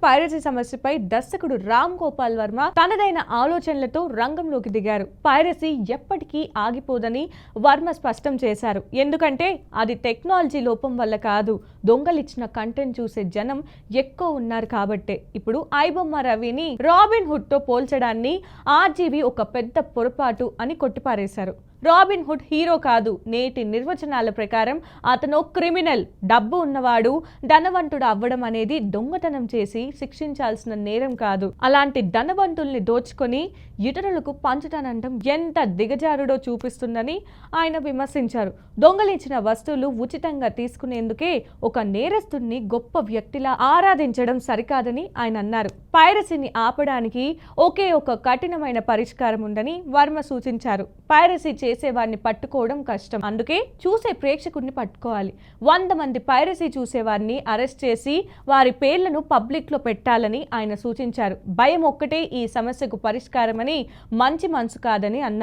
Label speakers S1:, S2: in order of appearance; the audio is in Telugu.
S1: పైరసీ సమస్యపై దర్శకుడు రామ్ గోపాల్ వర్మ తనదైన ఆలోచనలతో రంగంలోకి దిగారు. పైరసీ ఎప్పటికీ ఆగిపోదని వర్మ స్పష్టం చేశారు. ఎందుకంటే అది టెక్నాలజీ లోపం వల్ల కాదు, దొంగలిచ్చిన కంటెంట్ చూసే జనం ఎక్కువ ఉన్నారు కాబట్టే. ఇప్పుడు ఐబొమ్మ రవిని రాబిన్ హుడ్ తో పోల్చడాన్ని ఆర్జీవీ ఒక పెద్ద పొరపాటు అని కొట్టిపారేశారు. రాబిన్ హుడ్ హీరో కాదు, నేటి నిర్వచనాల ప్రకారం అతను క్రిమినల్. డబ్బు ఉన్నవాడు ధనవంతుడు అవ్వడం అనేది దొంగతనం చేసి శిక్షించాల్సిన నేరం కాదు. అలాంటి ధనవంతుల్ని దోచుకొని ఇతరులకు పంచుతానంటం ఎంత దిగజారుడో చూపిస్తుందని ఆయన విమర్శించారు. దొంగలించిన వస్తువులు ఉచితంగా తీసుకునేందుకే ఒక నేరస్తుడిని గొప్ప వ్యక్తిలా ఆరాధించడం సరికాదని ఆయన అన్నారు. పైరసీని ఆపడానికి ఒకే ఒక కఠినమైన పరిష్కారం ఉందని వర్మ సూచించారు. పైరసీ చేసేవారిని పట్టుకోవడం కష్టం, అందుకే చూసే ప్రేక్షకుడిని పట్టుకోవాలి. 100 మంది పైరసీ చూసేవారిని అరెస్ట్ చేసి వారి పేర్లను పబ్లిక్ లో పెట్టాలని ఆయన సూచించారు. భయం ఒక్కటే ఈ సమస్యకు పరిష్కారమని, మంచి మనసు కాదని అన్నారు.